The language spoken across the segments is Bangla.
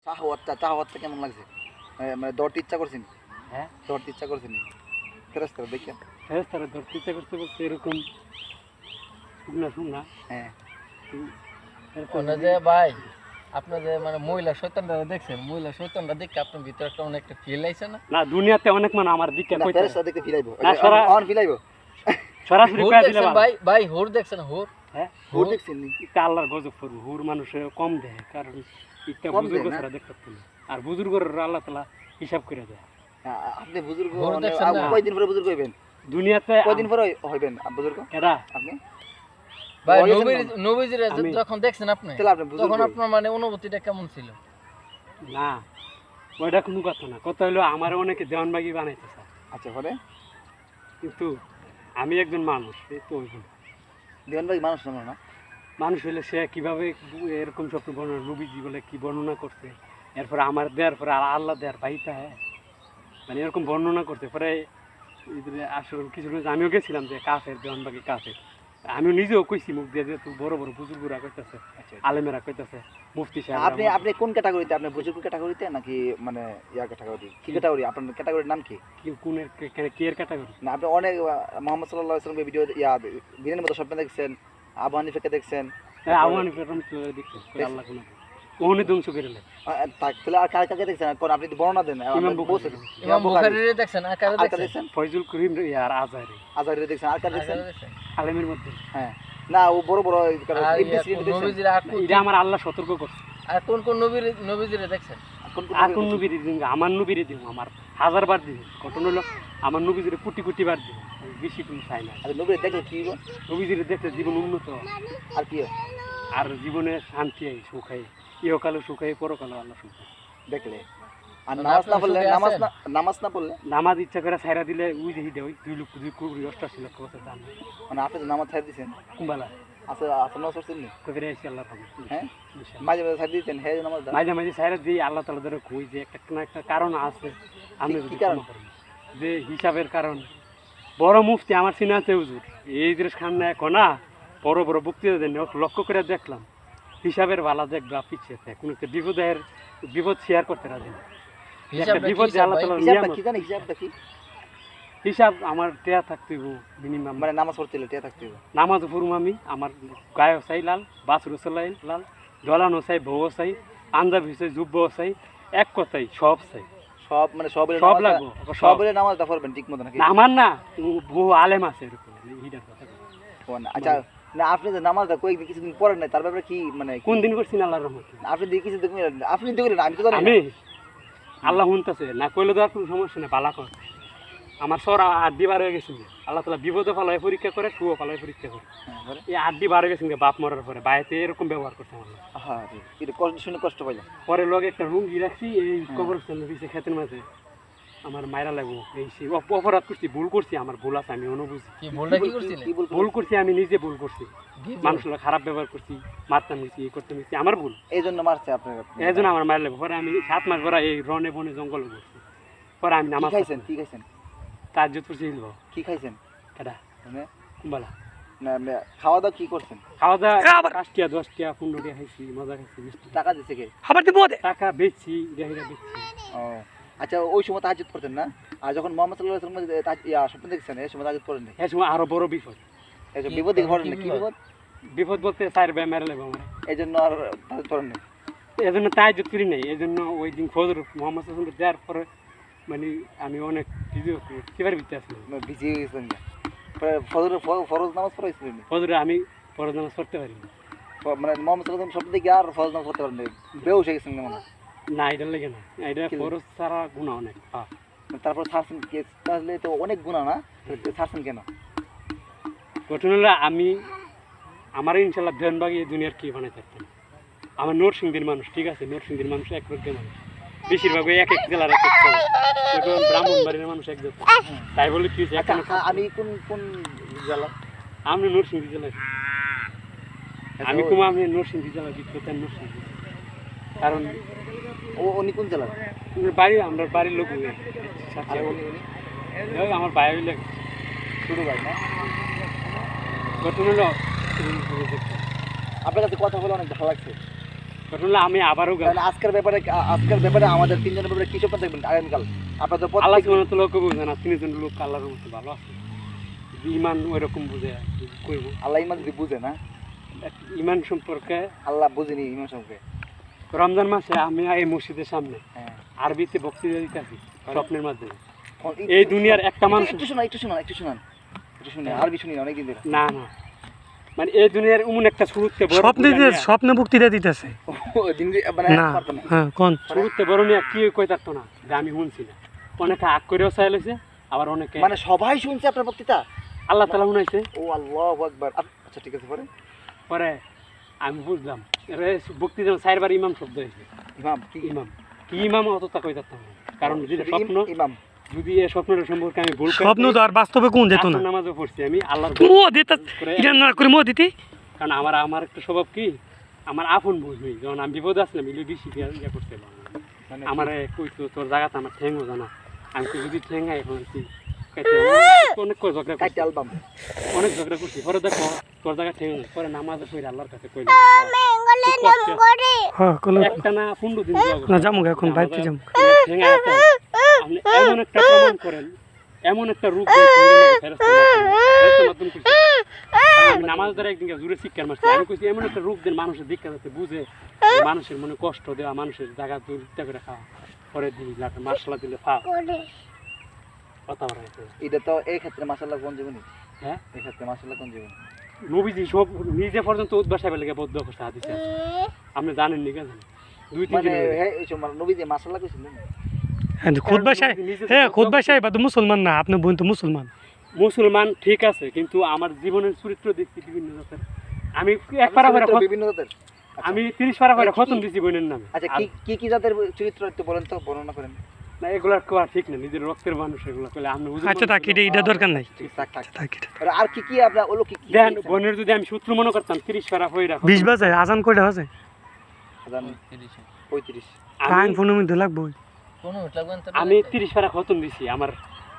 চাহওয়াতটা কেমন লাগছে? মানে দৌড়তে ইচ্ছা করছেন? হ্যাঁ দৌড়তে ইচ্ছা করছেন? ফেরেশতারা দেখেন? ফেরেশতারা ধরতে ইচ্ছা করতে বলতে এরকম শুকনা হ্যাঁ। ওনা যে ভাই আপনি যে মানে মহিলা শয়তানরা দেখছেন, মহিলা শয়তানরা দেখে আপনার ভিতরে একটা অনেক একটা ফিল আইছে না? না দুনিয়াতে অনেক মানুষ আমার দিকে না কইতে ফেরেশতা দেখে ফিলাইবো। না, অন ফিলাইবো। সরাসরি হুর কইয়া দিলে দেখছেন ভালো। ভাই, ভাই হুর দেখছেন হুর? হ্যাঁ হুর দেখছেন নি? এটা আল্লাহর গজব করবো হুর মানুষে কম দেয় কারণ এটা কম বুজুর্গ দেয় না? ছাড়া দেখতে পারতো না আর বুজুর্গর আল্লাহ তালা হিসাব করে দেয় আপনি বুজুর্গ হুর দেখছেন না? কয়দিন পরে বুজুর্গ হইবেন? দুনিয়াতে কয়দিন পরে হইবেন বুজুর্গ এরা আপনি? ভাই বয়স না? নবীজির আমি- যখন দেখছেন আপনি, তাহলে আপনি বুজুর্গ তখন আপনার মানে অনুভূতিটা কেমন ছিল? না ওইটা কোনো কথা না কথা হলো আমার অনেকে দেওয়ানবাগি বানাইতে চায় আচ্ছা পরে কিন্তু আমি একজন মানুষ এই তো ওইগুলো দেওয়ান ভাই মানুষ না? মানুষ হলে সে কিভাবে এরকম স্বপ্ন বর্ণনা রুবিজি বলে কি বর্ণনা করছে এরপর আমার দেওয়ার পরে আর আল্লাহ দেওয়ার ভাইটা হ্যাঁ মানে এরকম বর্ণনা করতে পরে আসলে কিছু আমিও গেছিলাম যে কাফের দেওয়ানবাগি কাফের আমিও নিজেও কইছি মুখ দিয়ে যে তুই বড় বড় বুজুর্গরা কইতেছে আলেমেরা কইতেছে মুফতি সাহেব আপনি আপনি কোন ক্যাটাগরিতে? আপনি বুজুর্গ ক্যাটাগরিতে নাকি মানে ইয়া ক্যাটাগরি? কি ক্যাটাগরি? আপনার ক্যাটাগরির নাম কি? কোন কি এর ক্যাটাগরি না আপনি অনেক মোহাম্মদ সাল্লাল্লাহু আলাইহি ওয়াসাল্লামের ভিডিও দিনের মতো স্বপ্ন দেখছেন, আবু হানিফাকে দেখছেন, আহ্বানি ফেরম দেখছি আল্লাহ কোন ওহনে ধ্বংস করে নেয় তাহলে আর কাকে দেখছেন? কোন আপনি তো বর্ণনা দেন। ইমাম বুখারী। ইমাম বুখারীরে দেখছেন আর কারে আর কাকে দেখছেন? দেখছেন? ফয়জুল করিম আর আজারি আজারি দেখছেন, আর কাকে আর দেখছেন? কারে দেখছেন? আলেমের মধ্যে হ্যাঁ না ও বড় বড় আর ইবনে সিরিন দেখছেন? নবীজির এটা আমার আল্লাহ সতর্ক করছে আর কোন নবীজিরে দেখছেন? আর কোন নবীর দিন আমার নবীর দিন আমার 1000 বার দিন ঘটনা হলো আমার নবীদের কোটি কোটি বার দিন বেশি তুমি চাই না আর নবী দেখলে কি হইব? নবীদের দেখতে জীবন উন্নত আর কি হয়? আর জীবনে শান্তি আই সুখ আই ইহকালে সুখ আই পরকালে আল্লাহ সুখ আই। দেখলে আর মানে নামাজ না আপনার পড়লে সুখে নামাজ না পড়লে নামাজ ইচ্ছা করে ছাইরা দিলে ওই দেখি দেয় 2,88,00,000 বছর দাম মানে আপনি তো নামাজ ছাড় দিয়েছেন। কুম্বালা আচ্ছা আসলে নামাজ পড়ছেন নি? কবিরে আইসি আল্লাহ পাবে হ্যাঁ মাঝে মাঝে ছাড় দিতেন হ্যাঁ নামাজ দাও। মাঝে মাঝে ছাইরা দিই আল্লাহ তালা ধরে কই যে একটা না একটা কারণ আছে আমি কি যদি কারণ? ক্ষমা করেন। যে হিসাবের কারণ বড় মুফতি আমার চিনা আছে হুজুর এই জিনিস খান না এখন না বড় বড় বক্তৃতা দেন লক্ষ্য করে দেখলাম হিসাবের ভালা দেখবা পিছিয়ে কোনো একটা বিপদ শেয়ার করতে রাজি না। একটা হিসাবটা কি বিপদ যে আল্লাহ ভাই? তাআলার হিসাবটা নিয়ামত কি জানি? হিসাবটা কি? হিসাব আমার টেয়া থাকতে মিনিমাম মানে নামাজ পড়তে হলে টিয়া থাকতে হবে। নামাজ পড়ুম আমি আমার গায়ে চাই লাল বাছুর চাই লাল জলানো চাই বউ চাই পাঞ্জাবি চাই জুব্ব চাই এক কথাই সব চাই সব মানে সব সব লাগবো সবরে নামাজটা পড়বেন ঠিক মতো নাকি? না, আমার না বহু আলেম আছে এরকম হিটার কথা বলে। ও না, আচ্ছা না আপনি যে নামাজটা কয়েকদিন কিছুদিন পড়েন নাই তার ব্যাপারে কি মানে কোন দিন করছি না আল্লাহর রহমতে আপনি দিয়ে কিছু দেখবেন আপনি দেখলেন আমি তো জানি আমি না। আল্লাহ শুনতেছে না কইলে তো আর কোনো সমস্যা নেই পালা কর আমার সর আড্ডি বার হয়ে গেছে আল্লাহ তালা বিপদে ফালায় পরীক্ষা করে সুও ফালায় পরীক্ষা করে হ্যাঁ, পরে? এই আড্ডি বার হয়ে গেছে বাপ মরার পরে বাইরে এরকম ব্যবহার করছে আমার লোক। হ্যাঁ এটা কষ্ট শুনে কষ্ট পাইলাম। পরে লগে একটা রুঙ্গি রাখছি এই হ্যাঁ। কবরস্থানের পিছিয়ে ক্ষেতের মাঝে আমার মায়েরা লাগবো এই সেই অপরাধ করছি ভুল করছি আমার ভুল আছে আমি অনুবুঝি কি ভুলটা কি করছিলেন? কি বলবো? ভুল করছি আমি নিজে ভুল করছি কি ভুল? মানুষের খারাপ ব্যবহার করছি মারতাম নিচ্ছি এই করতে নিচ্ছি আমার ভুল এই জন্য মারছে আপনার? এই জন্য আমার মায়ের লাগবে পরে আমি 7 মাস পরে এই রনে বনে জঙ্গলে করছি পরে আমি কি নামাজ খাইছেন? কি খাইছেন? তার জুত করছি কি খাইছেন? কেটা মানে কুম্বালা না মানে খাওয়া দাওয়া কি করছেন? খাওয়া দাওয়া 5 টিয়া 10 টিয়া 15 টিয়া খাইছি মজা খাইছি মিষ্টি টাকা দিছে কে? টাকা বেচছি রেহিরা বেচছি ও আচ্ছা ওই সময় তাহাজ্জুদ করতেন না? আর যখন মোহাম্মদ সাল্লাল্লাহু আলাইহি ওয়াসাল্লাম স্বপ্ন দেখছেন এই সময় তাহাজ্জুদ করেন না? এই সময় আরো বড় বিপদ এই যে কি বিপদ দেখে কি পড়েন না? কি বিপদ? বিপদ? বিপদ বলতে 4 ভাই মেরে লেবো আমার এই জন্য আর তাহাজ্জুদ করেন না? এই জন্য তাহাজ্জুদ করি নাই এই জন্য ওই দিন ফজর মোহাম্মদ সাল্লাল্লাহু দেওয়ার পরে মানে আমি অনেক ভিডিও কিবার ভিতরে আসলাম ভিজিয়ে গেছেন না? ফরজ নামাজ পড়াইছিলেন না? ফজরে আমি পরে নামাজ পড়তে পারি না মানে মোহাম্মদ সাল্লাল্লাহু আলাইহি ওয়াসাল্লাম স্বপ্ন দেখে আর ফরজ নামাজ পড়তে পারেন না? বেহুশ হয়ে গেছেন না মনে হয়? না এটা লেগে না এটা কি? ফরজ ছাড়া গুণা অনেক তারপর ছাড়ছেন তাহলে তো অনেক গুণা না? ছাড়ছেন কেন? ঘটনা হলো আমি আমার ইনশাল্লাহ ধ্যানবাগি এই দুনিয়ার কি বানাই থাকতেন আমার নরসিংদীর মানুষ ঠিক আছে নরসিংদীর মানুষ এক রকমের মানুষ বেশিরভাগ ওই এক এক জেলার এক এক ব্রাহ্মণবাড়ির মানুষ এক জাত তাই বলে কি হয়েছে, আচ্ছা এখানে আমি কোন কোন জেলা? আমি নরসিংদী জেলায় আমি কুমা আমি নরসিংদী জেলার বিখ্যাত নরসিংদী কারণ উনি কোন জেলা? বাড়ি আমরা বাড়ির লোক আর উনি আমার ভাই হইলে ছোট ভাই না? ঘটনা হলো আপনার কাছে কথা বলে অনেক ভালো লাগছে। ঘটনা হলো আমি আবারও গেলাম। তাহলে আজকের ব্যাপারে আমাদের তিনজনের ব্যাপারে কি স্বপ্ন দেখবেন আগামীকাল? আপনার তো আল্লাহ প্রত্যেক সুবহানাহু লোক বুঝে না, তিনজন লোক আল্লাহর মতো ভালো আছে, যদি ইমান ওইরকম বুঝে করব। আল্লাহ ইমান যদি বুঝে না, ইমান সম্পর্কে আল্লাহ বুঝেনি ইমান সঙ্গে। রমজান মাসে আমি এই মসজিদের সামনে হ্যাঁ আরবিতে বক্তৃতা দিতেছি স্বপ্নের মাধ্যমে। এখন এই দুনিয়ার একটা মানুষ একটু শুনে আরবি শুনি না অনেকদিন ধরে। না না মানে এই দুনিয়ার এমন একটা শুরুতে বড় স্বপ্নে বক্তৃতা দিতেছে মানে না পারতো না। হ্যাঁ কোন শুরুতে বড় নিয়ে কি কই থাকতো না যে আমি শুনছি না, অনেকে আগ করেও চাই লইছে, আবার অনেকে মানে সবাই শুনছে আপনার বক্তৃতা? আল্লাহ তাআলা শুনাইছে। ও আল্লাহু আকবার। আচ্ছা ঠিক আছে, পরে পরে আমি বুঝলাম বক্তৃতা 4বার ইমাম শব্দ হয়েছে। ইমাম কি? ইমাম কি ইমাম অতটা কই থাকতাম না, কারণ যদি স্বপ্ন ইমাম যদি এই স্বপ্নের সম্পর্কে আমি ভুল স্বপ্ন তো আর বাস্তবে কোন যেত না নামাজও পড়ছি আমি আল্লাহর মো দিতা এটা না করে মো দিতি কারণ আমার একটা স্বভাব কি, আমার আপন বুঝবি যখন আমি বিপদে আসলাম এগুলো বেশি ইয়ে করছিলাম। মানে আমার কইতো তোর জায়গাতে আমার ঠেঙ্গও জানা, আমি কই যদি ঠেঙ্গাই এখন তুই অনেক ঝগড়া করছি, কাইটা অ্যালবাম অনেক ঝগড়া করছি। পরে দেখো তোর জায়গা ঠেঙ্গে পরে নামাজ পড়ে আল্লাহর কাছে কইলাম হ্যাঁ কলে একটা না 15 দিন না যামু এখন বাইতে যামু ঠেঙ্গা আছে। আপনি এমন একটা প্রমাণ করেন, এমন একটা রূপ দেন ফেরেশতার মাধ্যমে কইছি। আমি নামাজ ধরে একদিন জুড়ে শিক্ষার মারছি, আমি কইছি এমন একটা রূপ দেন মানুষের দীক্ষা যাতে বুঝে যে মানুষের মনে কষ্ট দেওয়া, মানুষের জায়গা দূরটা করে খাওয়া, পরে দিই মার্শাল দিলে ফাও কথা বাড়াইছে। এটা তো এই ক্ষেত্রে মাশাআল্লাহ কোন জীবনী? হ্যাঁ এই ক্ষেত্রে মাশাআল্লাহ কোন জীবনী? নবীজি সব নিজে পর্যন্ত উদ্বাস সাহেবের লেগে বদ্ধ করছে হাদিসে আছে, আপনি জানেন নি? কেন 2-3 মানে দিন হ্যাঁ এই সময় নবী যে মাশাআল্লাহ কইছিলেন। হ্যাঁ খুতবা সাহেব হ্যাঁ খুতবা সাহেব তো মুসলমান না আপনি বোন তো মুসলমান মুসলমান ঠিক আছে, কিন্তু আমার জীবনের চরিত্র দেখছি বিভিন্ন জাতের। আমি একবার বিভিন্ন জাতের। আমি 30 পারা করে খতম দিছি বোনের নামে। আচ্ছা কি কি জাতের চরিত্র একটু বলেন তো, বর্ণনা করেন। না এগুলা কোয়া ঠিক না, নিজের রক্তের মানুষ এগুলো কইলে আপনি বুঝুন। আচ্ছা থাক এটা দরকার নাই থাক থাক। থাক আর কি কি আপনার ওলো কি কি দেন বোনের যদি আমি শত্রু মনে করতাম 30 পারা হই রাখো 20 বাজে আজান কয়টা আছে 35 টাইম ফোনের মধ্যে লাগবো কোন লাগবেন তো আমি 30 পারা খতম দিছি, আমার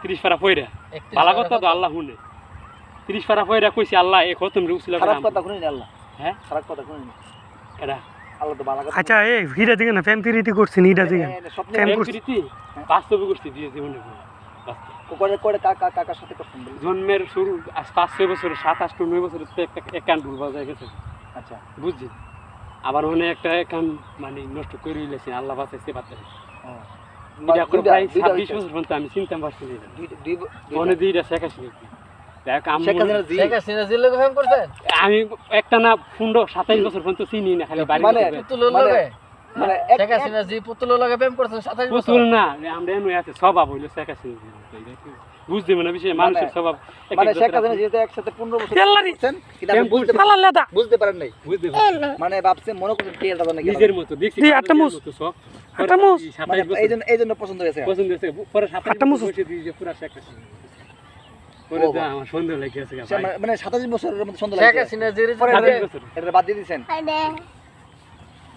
30 পারা হইরা ভালো কথা তো আল্লাহ শুনে 30 পারা হইরা কইছি আল্লাহ এই খতম রে উসিলা খারাপ করে কথা শুনিনি আল্লাহ। হ্যাঁ খারাপ কথা শুনিনি এরা আল্লাহ তো ভালো কথা। আচ্ছা এই হিরা দিকে না প্রেম প্রীতি করছেন হিরা দিকে স্বপ্নে প্রেম প্রেম করছি। প্রীতি বাস্তবে করছি দিয়ে জীবনে বাস্তব করে করে কাকার সাথে করতেন বলে। জন্মের শুরু আজ 5-6 বছরে 7-8-9 বছরে তো একটা একান ভুল বাজায় গেছে আচ্ছা বুঝছি, আবার মনে একটা একান মানে নষ্ট করে দিয়েছে আল্লাহ বাঁচাইছে বাচ্চা এটা করে প্রায় 26 বছর পর্যন্ত আমি চিন্তা পারছি না, মনে দিইটা শেখ হাসিনা দেখ শেখ হাসিনা জিলে ফেম করতেন আমি একটা না 27 বছর পর্যন্ত চিনি না, খালি বাড়ি মানে পুতুলের লগে মানে শেখ হাসিনা জি পুতুলের লগে প্রেম করতেন 27 বছর পুতুল না আমরা এমনি আছে স্বভাব হইলো শেখ হাসিনা বুঝতে না বিষয় মানুষের স্বভাব মানে শেখ হাসিনা যেহেতু একসাথে 15 বছর তেল্লারি করছেন কিন্তু আপনি বুঝতে পারেন নাই, বুঝতে মানে ভাবছে মনে করছেন কে দাদা নাকি নিজের মতো দেখছি দি একটা মুস একটা মুস মানে এইজন্য পছন্দ হয়েছে। পছন্দ হয়েছে পরে 27 একটা মুস বছর দিয়ে যে পুরা শেখ হাসিনা পরে তো আমার সন্দেহ লেগে গেছে মানে 27 বছরের মধ্যে সুন্দর শেখ লাগছে। হাসিনা জিরে পরে 27 বছর এটা বাদ দিয়ে দিয়েছেন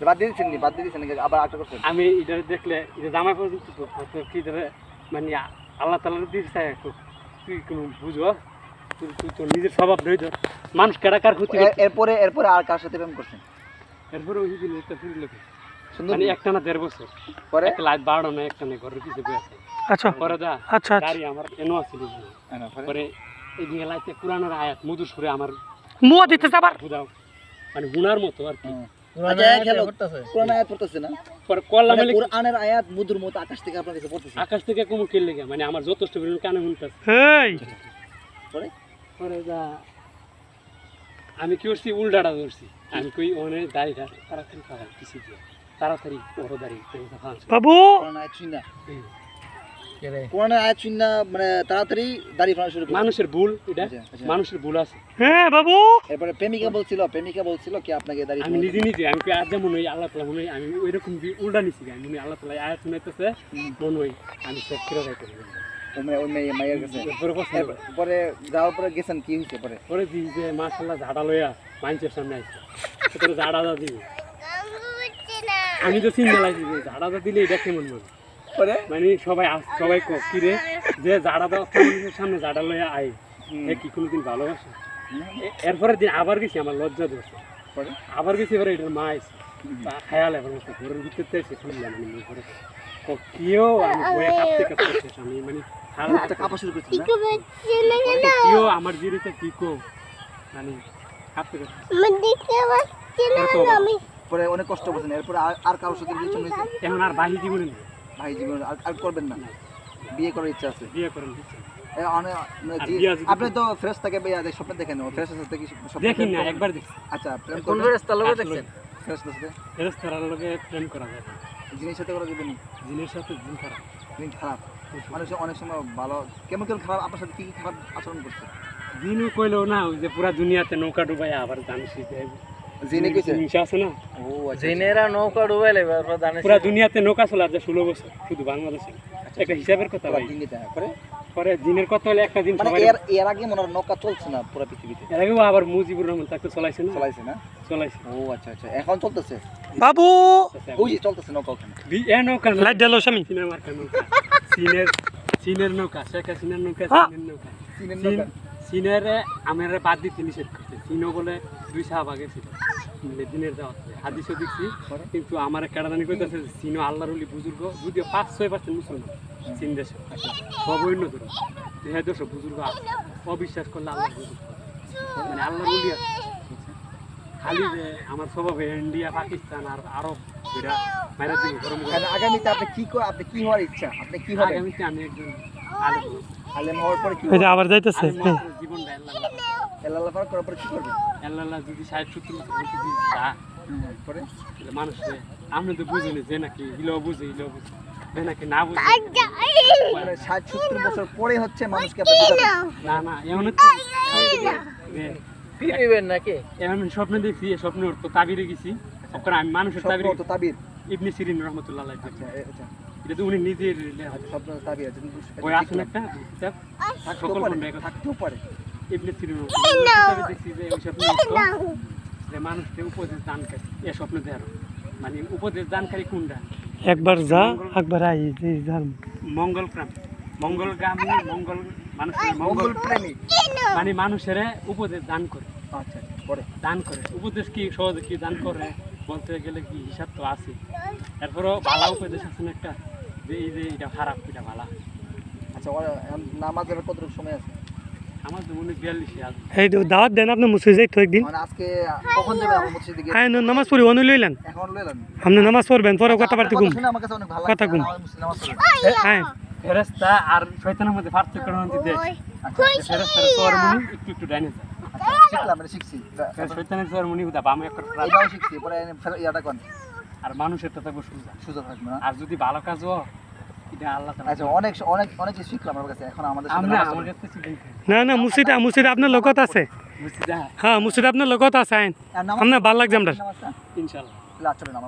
বাদ দিয়ে দিয়েছেন নাকি আবার আটটা করছেন? আমি এটা দেখলে এটা জামাই পর্যন্ত তো কি ধরে মানে আল্লাহ তাআলার দিছে তুই কোন বুঝো তুই তোর নিজের স্বভাব ধরে ধর মানুষ কার ক্ষতি করে। এরপরে আর কার সাথে প্রেম করছেন? এরপরে ওই দিন একটা ফিরে লোকে সুন্দর মানে একটা না 1.5 বছর পরে একটা লাইট বাড়ো না একটা না ঘরের পিছে বসে আছে আচ্ছা পরে দা আচ্ছা গাড়ি আমার এনো আছিল পরে এই দিকে লাইতে কোরআনের আয়াত মধুর সুরে আমার মো দিতে যাবার বুঝাও মানে গুনার মতো আর কি আচ্ছা খেলো কোরআন আয়াত পড়তেছে না পরে কল্লা মানে মানে কোরআনের আয়াত মধুর মতো আকাশ থেকে আপনার কাছে পড়তেছে আকাশ থেকে কুমু কেলে গে মানে আমার যথেষ্ট পরিমাণ কানে শুনতেছে এই পরে পরে দা আমি কি করছি উল্টাটা ধরছি আমি কই ওনে দাড়িটা তাড়াতাড়ি পালাই কিছু দিয়ে তাড়াতাড়ি ওর দাড়ি বাবু কোরআন আয়াত শুন না কোরআনের আয়াত শুন না মানে তাড়াতাড়ি দাড়ি ফালা শুরু করে মানুষের ভুল এটা আচ্ছা, আচ্ছা। মানুষের ভুল আছে হ্যাঁ বাবু এরপরে প্রেমিকা বলছিল কি আপনাকে দাড়ি আমি নিজে নিজে আমি কই আজ যেমন ওই আল্লাহ তাআলা মনে হয় আমি ওইরকম উল্টা নিছি আমি মনে হয় আল্লাহ তাআলা আয়াত শুনাইতেছে মনে হয় আমি চেক করে যাইতে ওই মায়ের কাছে পরে প্রশ্ন করে। পরে যাওয়ার পরে গেছেন কি হয়েছে পরে? পরে দিই যে মাশাআল্লাহ ঝাড়া লইয়া মানুষের সামনে আইছে তোরে ঝাড়া দা দিবি আমি তো চিন্তা লাগছি যে ঝাড়া দা দিলে এটা কেমন মনে পরে মানে সবাই কি রে যে ঝাড়া দেওয়া মানুষের সামনে ঝাড়া লইয়া আই এ কি কোনোদিন ভালোবাসে এরপরে দিন আবার গেছি আমার লজ্জা ধরছে পরে আবার গেছি এবার এটার মা আইছে খেয়াল এবার মতো ঘরের ভিতরতে এসে শুনলাম আমি ঘরে কেউ আমি বয়ে কাঁপতে কাঁপতে শেষ আমি মানে একটা কাপড় শুরু করছি না কেউ আমার জিরিতে টিকো মানে কাঁপতে কাঁপতে পরে অনেক কষ্ট করছেন, এরপরে আর কারোর সাথে রিলেশন হয়েছে? এখন আর বাহি জীবনে নেই ভাই জীবন আর করবেন না? বিয়ে করার ইচ্ছা আছে? বিয়ে করেন দিচ্ছে আর বিয়া যদি আপনি তো ফ্রেশ থাকে স্বপ্ন দেখেন, ফ্রেশ সাথে কি স্বপ্ন দেখি দেখেন? না একবার দেখছি আচ্ছা, প্রেম কোন করবেন ফেরেশতার লগে দেখছেন? ফ্রেশ সাথে? ফেরেশতার লগে প্রেম করা যায় না। জিনিস সাথে করা যাবে না? জিনের সাথে জিন খারাপ জিনিস খারাপ, মানুষ অনেক সময় ভালো, কেমন কেমন খারাপ আপনার সাথে কি কি খারাপ আচরণ করছে? জিনও কইলেও না ওই যে পুরা দুনিয়াতে নৌকা ডুবাই আবার জানিস জিনে কইছে? হিংসা আছে না ও আচ্ছা, জিনেরা নৌকা ডুবাইলে এবার জানেন পুরা দুনিয়াতে নৌকা চলে আছে 16 বছর শুধু বাংলাদেশে একটা হিসাবের কথা পুরা ভাই জিনেটা করে পরে জিনের কথা হলে একটা দিন মানে সবাই এর আগে মনে হয় নৌকা চলছে না পুরো পৃথিবীতে? এর আগেও আবার মুজিবুর রহমান তাকে চলাইছে না চলাইছে না? চলাইছে ও আচ্ছা আচ্ছা, এখন চলতেছে? বাবু ওই যে চলতেছে নৌকা ওখানে। এ নৌকা না, লাইট জ্বালো স্বামী সিনেমার নৌকা চীনের নৌকা শেখ হাসিনার নৌকা হ্যাঁ। চীনের নৌকা চীনের নৌকা? চীনের আমার বাদ দিতে নিষেধ করছে চীনও বলে 2 শাহবাগে ছিল দিনের যাওয়া হাদিসও দেখছি কিন্তু আমার কেডাদানি কইতাছে চীনও আল্লাহর ওলি বুজুর্গ যদিও 5-6% মুসলমান চীন দেশে সব অন্য ধর্ম 200 বুজুর্গ আছে অবিশ্বাস করলে আল্লাহর বুজুর্গ মানে আল্লাহর ওলি আছে খালি যে আমার স্বভাবে ইন্ডিয়া পাকিস্তান আর আরব এরা মাইরা দিব গরম তাহলে আগামীতে আপনি কি হওয়ার ইচ্ছা? আপনি কি হবেন? আগামীতে আমি একজন আলেম হব। আলেম হওয়ার পরে কি এই যে আবার যাইতেছে আলেম হওয়ার পরে জীবনটা আল্লাহ আল্লাহ পাক করার পরে কি করবেন? আল্লাহ যদি 60-70 বছর বসে দিই যা পরে তাহলে মানুষে আপনি তো বুঝেন যে নাকি হিলো বুঝে যে নাকি না বুঝে মানে 60-70 বছর পরে হচ্ছে মানুষকে আপনি বুঝাবেন? না না এমন ফিরিবেন নাকি? এমন স্বপ্ন দেখছি এই স্বপ্নের অর্থ তাবিরে গেছি তখন আমি মানুষের তাবির স্বপ্ন তো তাবির। ইবনে সিরিন রহমতুল্লাহ আলাইহি আচ্ছা আচ্ছা এটা তো উনি নিজের আচ্ছা, স্বপ্ন তো তাবির আছে। বই আসেন একটা কিতাব থাকতেও সকল পারে, খণ্ডে একটা থাকতেও পারে। ইবনে সিরিন রহমতুল্লাহ দেখছি যে ওই স্বপ্নের অর্থ যে মানুষকে উপদেশ দানকারী এ স্বপ্ন দেওয়ার মানে উপদেশ দানকারী কোনটা একবার যা একবার আই এই যান মঙ্গলগামী মানুষের মঙ্গল প্রেমী। মানে মানুষের উপদেশ দান করে আচ্ছা পরে দান করে উপদেশ কি সহজে কি দান করে বলতে গেলে কি হিসাব তো আছে এরপরও ভালো উপদেশ আছে না একটা যে এই যে এটা খারাপ এটা ভালো আচ্ছা, নামাজের কতটুকু সময় আছে? আমার তো মনে 42 আছে এই তো দাওয়াত দেন আপনি মুসি যাইতো একদিন মানে আজকে কখন যাবেন আমার মসজিদে গিয়ে? আইন নামাজ পড়ি অনু লইলেন এখন লইলেন? আপনি নামাজ পড়বেন পরে কথা বার্তা ঘুম শুনে আমার কাছে অনেক ভালো কথা লাগছে। কম। আমার মুসলিম নামাজ পড়ে। হ্যাঁ ফেরেশতা আর শয়তানের মধ্যে পার্থক্য দিতে ফেরেশতার চরমনি একটু ডাইনে যায় আচ্ছা, শিখলাম, এটা শিখছি। শয়তানের চরমনি উদা বামে একটা এটাও শিখছি, পরে ইয়াটা কোন আর মানুষের তো থাকবে সুজা সুযোগ থাকবে না? আর যদি ভালো কাজ হয় এটা আল্লাহ তাআলা আচ্ছা, অনেক অনেক অনেক কিছু শিখলাম আমার কাছে। এখন আমাদের সাথে আমরা নামাজ আমার পড়ে। কাছে শিখাই না না মুসিদ আপনার লগত আছে বুঝছি যা হ্যাঁ মুসিদ আপনার লগত আছে আইন আর নামাজ আপনার ভালো লাগছে আমরা নামাজটা? ইনশাআল্লাহ তাহলে চলেন আমার